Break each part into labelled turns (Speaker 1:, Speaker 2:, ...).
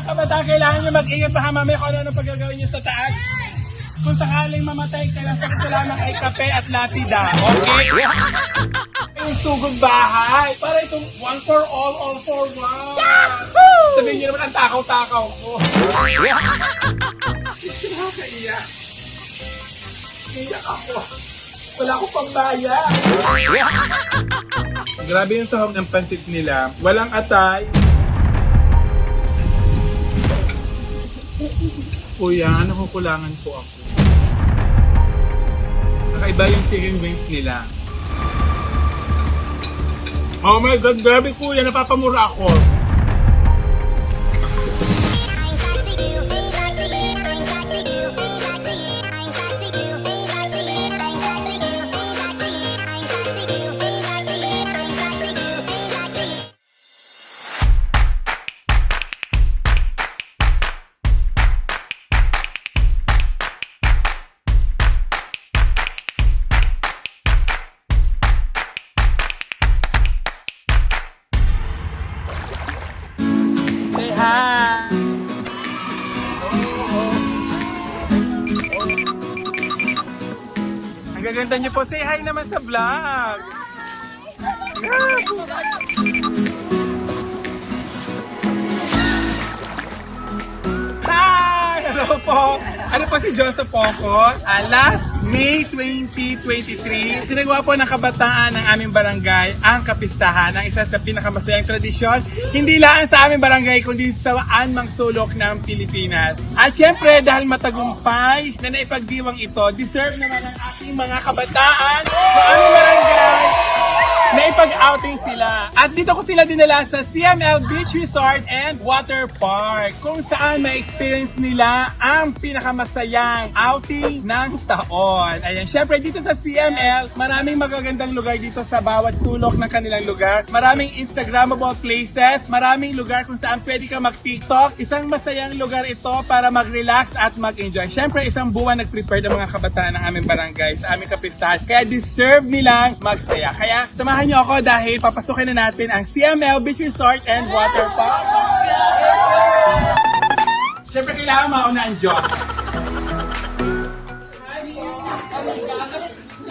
Speaker 1: Mga kabataan, kailangan nyo mag-ingat baka mamaya kung ano pagagawin nyo sa taas. Kung sakaling mamatay, kailangan sa lamang ay kape at lapida. Okay? Yung sugod bahay. Para itong one for all for one. Sabihin nyo naman ang takaw-takaw ko. Nakakaiyak. Iyak ako. Wala akong pambayad. Grabe yung sahog ng pansit nila. Walang atay. Kuya, ano kukulangan po ako? Kakaiba yung chicken wings nila. Oh my God, grabe kuya, napapamura ako. Say hi! Ang gaganda niyo po. Say hi naman sa vlog! Hi! Hello po! Ano po si Joseph Poco? Last May 2023, sinagawa po ng kabataan ng aming barangay ang kapistahan, ang isa sa pinakamasayang tradisyon, hindi lang sa aming barangay kundi sa anumang sulok ng Pilipinas. At syempre, dahil matagumpay na naipagdiwang ito, deserve naman ang ating mga kabataan ng aming barangay na ipag-outing sila. At dito ko sila dinala sa CML Beach Resort and Water Park, kung saan ma-experience nila ang pinakamasayang outing ng taon. Ayan, syempre dito sa CML, maraming magagandang lugar dito sa bawat sulok ng kanilang lugar. Maraming Instagrammable places, maraming lugar kung saan pwede ka mag-TikTok. Isang masayang lugar ito para mag-relax at mag-enjoy. Syempre, isang buwan nag-prepare ang mga kabataan ng aming barangay sa aming kapistahan. Kaya deserve nilang magsaya. Kaya samahan niyo ako dahil papasukin na natin ang CML Beach Resort and Water Park. Siyempre kailangan mauna ang Diyos.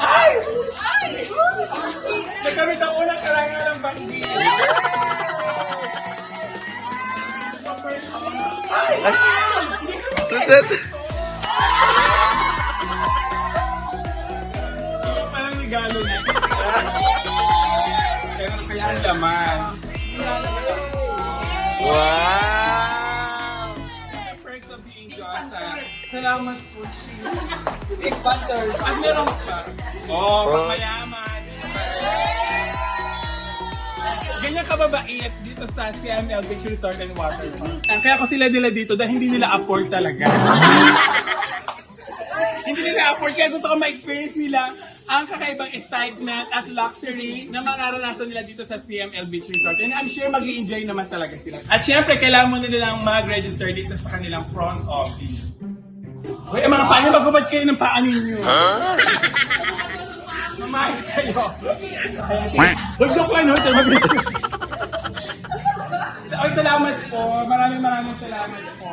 Speaker 1: Ay! Nagkamit ang unang karangan ng banggi. Ay! Ito palang regalo niya. Pero kaya ang laman.
Speaker 2: Wow!
Speaker 1: The perks of being Josa.
Speaker 2: Salamat po. Big Butters.
Speaker 1: At meron pa. Oh, pagmayaman. Ganyan kababait dito sa CML Beach Resort and Water Park. Kaya ko sila nila dito dahil hindi nila afford talaga. Hindi nila afford kaya gusto ko ma-experience nila ang kakaibang excitement at luxury na mararanasan nila dito sa CML Beach Resort. And I'm sure mag-i-enjoy naman talaga sila. At syempre, kailangan mo nilang mag-register dito sa kanilang front office. Hoy, mga paa niyo, magkubad kayo ng paa ninyo. Mamahit kayo. Hoy, joke lang, hoy. Oy, salamat po. Maraming salamat po.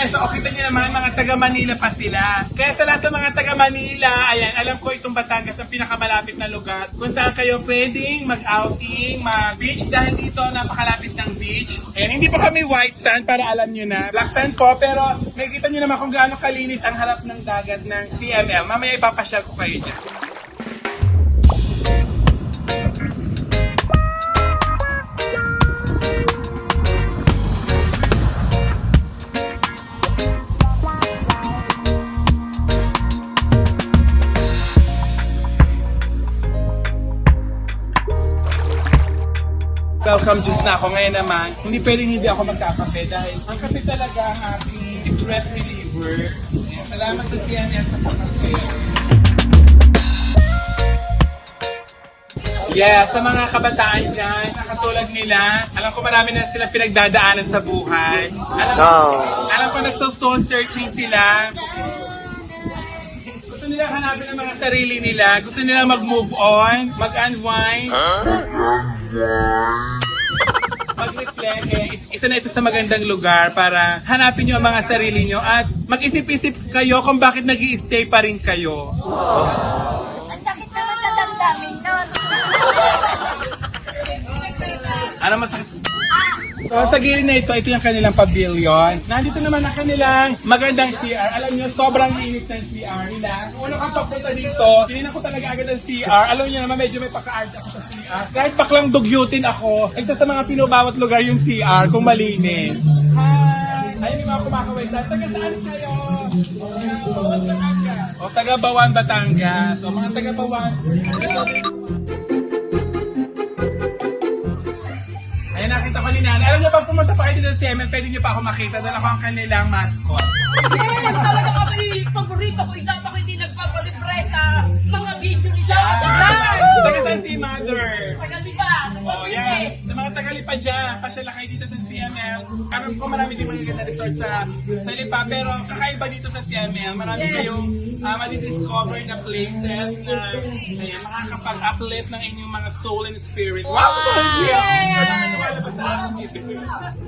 Speaker 1: Ayan, so kita niyo naman, mga taga Manila pa sila. Kaya sa lahat ng mga taga Manila, ayan, alam ko itong Batangas ang pinakamalapit na lugar kung saan kayo pwedeng mag-outing, mag-beach dahil dito napakalapit ng beach. Ayan, hindi pa kami white sand para alam nyo na. Black sand po, pero nakikita nyo naman kung gaano kalinis ang harap ng dagat ng CML. Mamaya ipapasyal ko kayo dyan. Welcome juice na ako. Ngayon naman, hindi pwedeng hindi ako magkakape dahil ang kape talaga ang aking stress reliever. Ayan, salamat sa CNS sa pagkape. Yeah, sa mga kabataan dyan, nakatulad nila, alam ko marami na sila pinagdadaanan sa buhay. Alam ko nagso-soul searching sila. Gusto nila hanapin ang mga sarili nila. Gusto nila mag-move on, mag-unwind. Mag-reflect, isa na ito sa magandang lugar para hanapin nyo ang mga sarili nyo at mag-isip-isip kayo kung bakit nag-i-stay pa rin kayo.
Speaker 3: Ang sakit naman sa damdamin nun.
Speaker 1: Ano masakit? So, sa gilid na ito yung kanilang pavilion. Nandito naman ang kanilang magandang CR. Alam nyo, sobrang linis ng CR nila. Kung una kang pagpunta dito, tininan ko talaga agad ang CR. Alam nyo naman, medyo may paka-art ako sa CR. Kahit baklang dugyutin ako, isa sa mga pinubawat lugar yung CR kung malinis. Hi! Ayun yung mga kumakawaitan. Taga saan kayo? O, taga Bawan, Batangas. O, mga taga Bawan. Ayan, nakita ko ni Nana. Alam niyo, pag pumunta pa kayo dito sa CML, pwede niyo pa ako makita dahil ako ang kanilang mascot.
Speaker 4: Yes, talaga kami paborito ko. Dapat ako hindi nagpapalibre sa mga video ni Dada.
Speaker 1: Taga saan si Mother?
Speaker 4: Tagalipa.
Speaker 1: Oh, yan. Sa mga Tagalipa dyan, pasyala kayo dito sa CML. Alam ko marami din magaganda resort sa Lipa, pero kakaiba dito sa CML. Marami kayong madidiscover na places na ayan, makakapag-uplift ng inyong mga soul and spirit. Wow!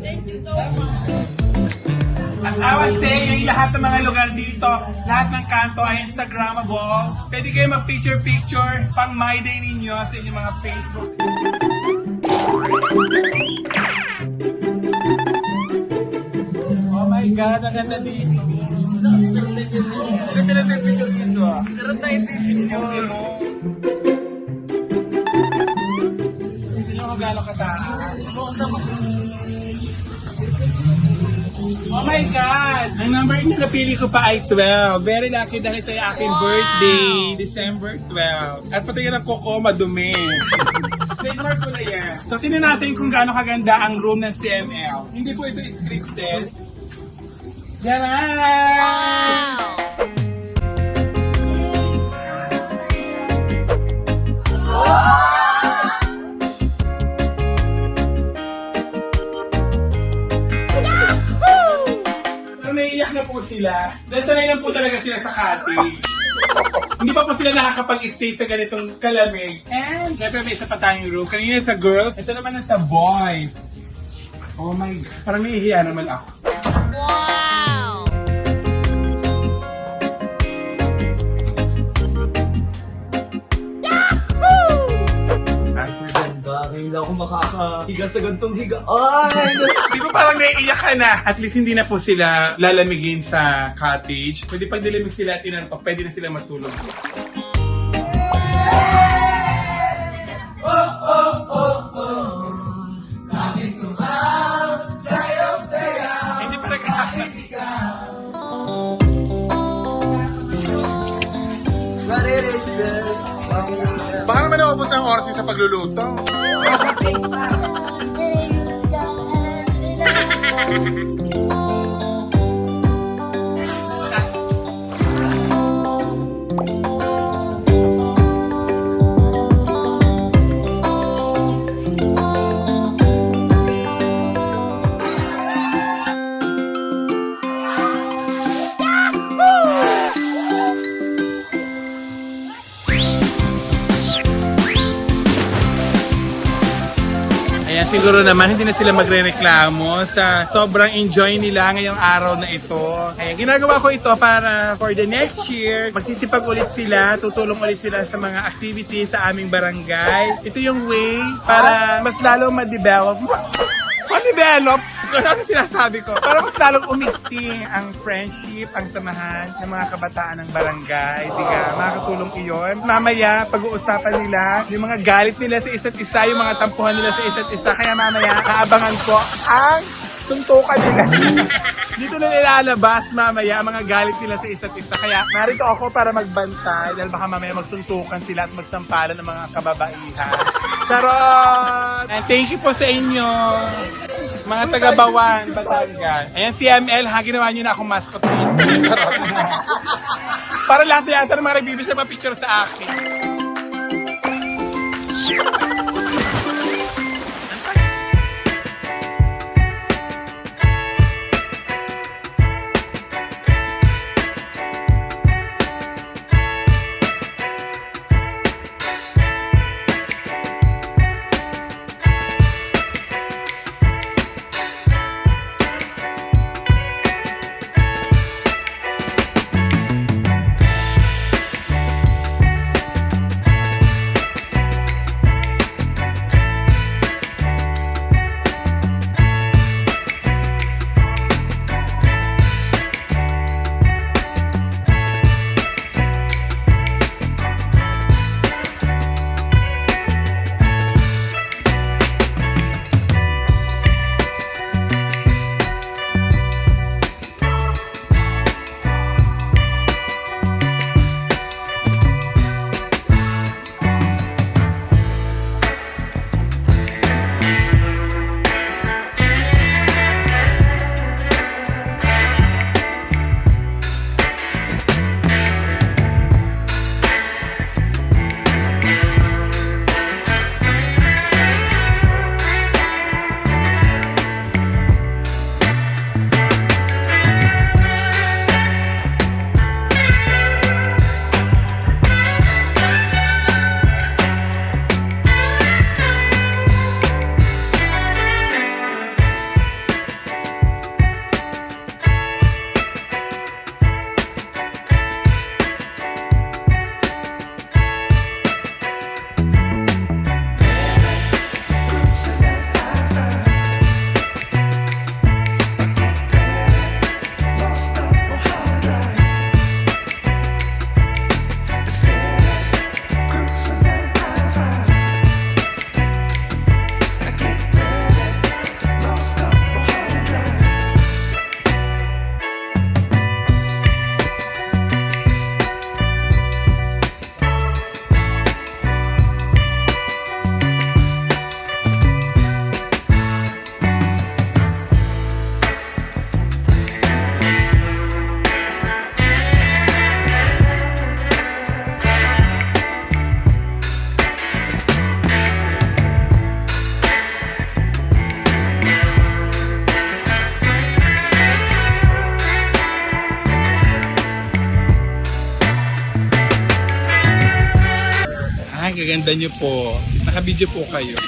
Speaker 4: Thank you so much.
Speaker 1: As I was saying, lahat ng mga lugar dito, lahat ng kanto ay Instagrammable. Pwede kayo mag-picture-picture pang my day ninyo sa inyong mga Facebook. Oh my God, ang ganda dito. Ganda na picture dito ah. Meron tayong picture. Hindi nyo kung gano'ng kataas. Oh my God! Ang number na napili ko pa ay 12. Very lucky dahil ito yung aking birthday, December 12. At pati yung kuko, madumi. Trademark ko na yan. So, tingnan natin kung gaano kaganda ang room ng CML. Hindi po ito scripted. Jaran! Naiiyak na po sila. Dahil sanay na po talaga sila sa cottage. Hindi pa po sila nakakapag-stay sa ganitong kalamig. And, syempre may isa pa tayong room. Kanina sa girls, ito naman na sa boys. Oh my God. Parang nahihiya naman ako.
Speaker 3: Wow!
Speaker 2: Hindi ako makakahiga sa gantong higaan.
Speaker 1: Di ba parang naiiyak ka na? At least hindi na po sila lalamigin sa cottage. Pwede pag dilamig sila at inantok, pwede na sila matulog. Hindi pa
Speaker 2: But it is
Speaker 1: baka naman naubos ng oras sa pagluluto. Ayan, siguro naman hindi na sila magre-reklamo sa sobrang enjoy nila ngayong araw na ito. Ayan, ginagawa ko ito para for the next year, magsisipag ulit sila, tutulong ulit sila sa mga activities sa aming barangay. Ito yung way para mas lalo ma-develop. Ma-develop? Ano sinasabi ko? Para mas lalong umigting ang friendship, ang samahan ng mga kabataan ng barangay. Diga, makakatulong iyon. Mamaya, pag-uusapan nila yung mga galit nila sa isa't isa, yung mga tampuhan nila sa isa't isa. Kaya mamaya, aabangan ko ang suntukan nila. Dito na nilalabas mamaya ang mga galit nila sa isa't isa. Kaya narito ako para magbantay dahil baka mamaya magsuntukan sila at magsampalan ng mga kababaihan. Charot! And thank you po sa inyo, mga taga-Bawan, Batangas. Ayan si ML ha, ginawa niyo na akong mascot dito. Charot. Para lahat yata ng mga nagbibis na pa-picture sa akin. Ay, gaganda nyo po. Nakabidyo po kayo.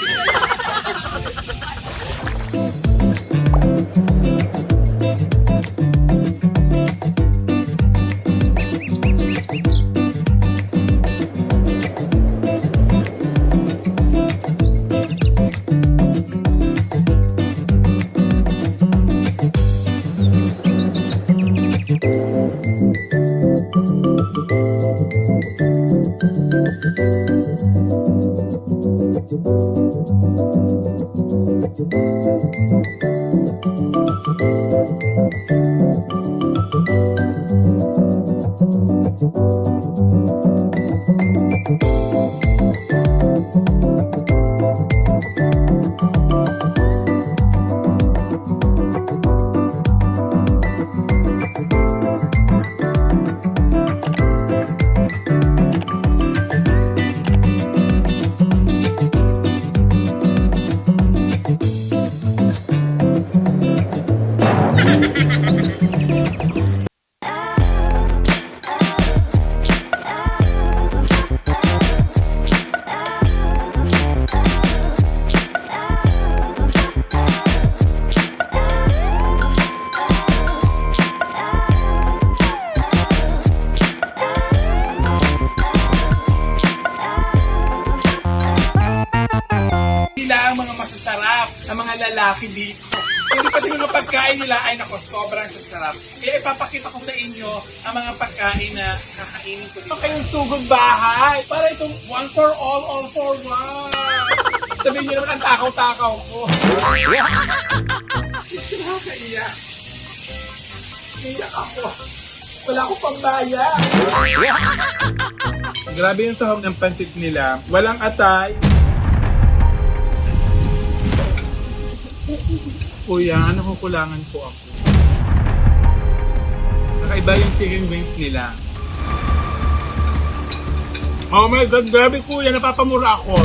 Speaker 1: lalaki dito. Hindi pati mga pagkain nila ay nako, sobrang sarap. Kaya ipapakita ko sa inyo ang mga pagkain na kakainin ko dito. Kayong sugod bahay, para itong one for all for one. Sabihin nyo naman ang takaw-takaw ko. Nakakaiyak. Iyak ako. Wala akong pambayad. Grabe yung sahog ng pansit nila. Walang atay. Kuya, nakukulangan po ako. Nakaiba yung chicken wings nila. Oh my God, grabe kuya, napapamura ako.